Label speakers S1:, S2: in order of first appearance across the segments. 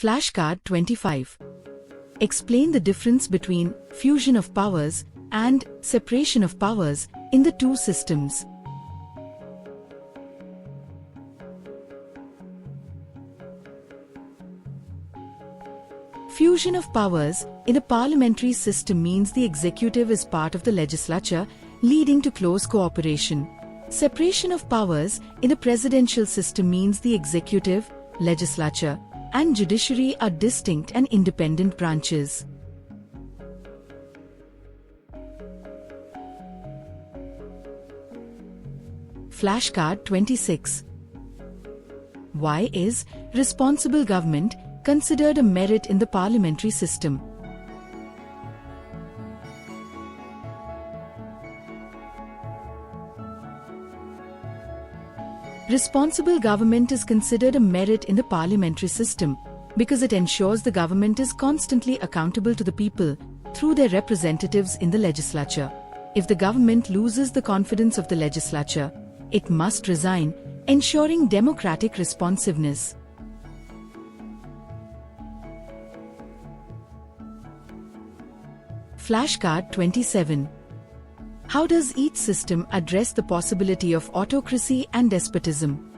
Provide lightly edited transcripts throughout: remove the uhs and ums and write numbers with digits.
S1: Flashcard 25. Explain the difference between fusion of powers and separation of powers in the two systems. Fusion of powers in a parliamentary system means the executive is part of the legislature, leading to close cooperation. Separation of powers in a presidential system means the executive, legislature, and judiciary are distinct and independent branches. Flashcard 26. Why is responsible government considered a merit in the parliamentary system? Responsible government is considered a merit in the parliamentary system because it ensures the government is constantly accountable to the people through their representatives in the legislature. If the government loses the confidence of the legislature, it must resign, ensuring democratic responsiveness. Flashcard 27. How does each system address the possibility of autocracy and despotism?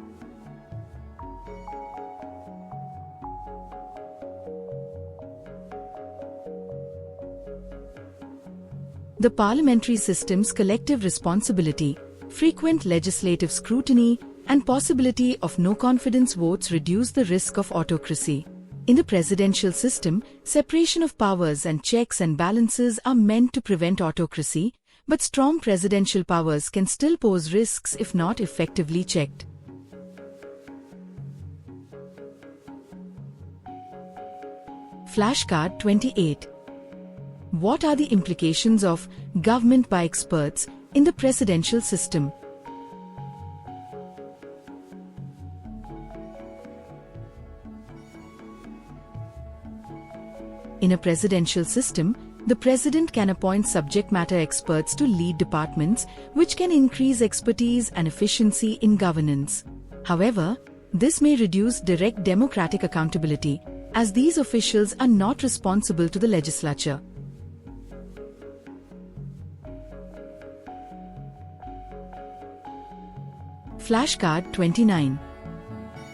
S1: The parliamentary system's collective responsibility, frequent legislative scrutiny, and possibility of no-confidence votes reduce the risk of autocracy. In the presidential system, separation of powers and checks and balances are meant to prevent autocracy, but strong presidential powers can still pose risks if not effectively checked. Flashcard 28. What are the implications of government by experts in the presidential system? In a presidential system, the president can appoint subject matter experts to lead departments, which can increase expertise and efficiency in governance. However, this may reduce direct democratic accountability, as these officials are not responsible to the legislature. Flashcard 29.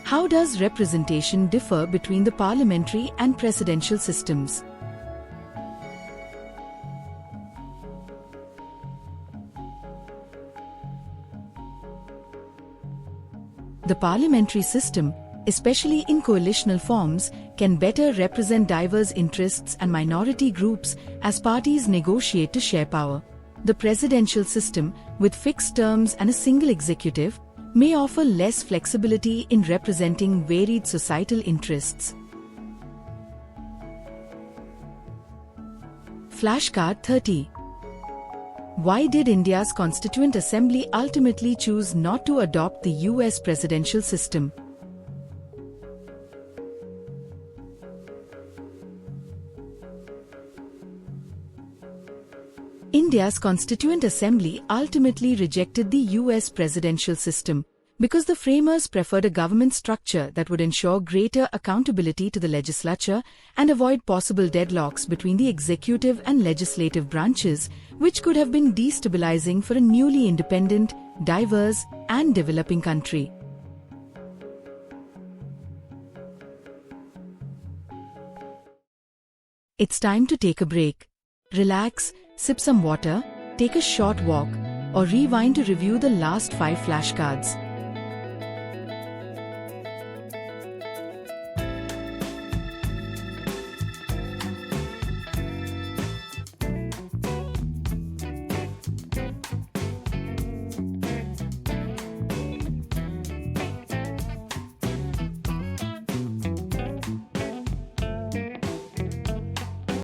S1: How does representation differ between the parliamentary and presidential systems? The parliamentary system, especially in coalitional forms, can better represent diverse interests and minority groups as parties negotiate to share power. The presidential system, with fixed terms and a single executive, may offer less flexibility in representing varied societal interests. Flashcard 30. Why did India's Constituent Assembly ultimately choose not to adopt the US presidential system? India's Constituent Assembly ultimately rejected the US presidential system because the framers preferred a government structure that would ensure greater accountability to the legislature and avoid possible deadlocks between the executive and legislative branches, which could have been destabilizing for a newly independent, diverse, and developing country. It's time to take a break. Relax, sip some water, take a short walk, or rewind to review the last 5 flashcards.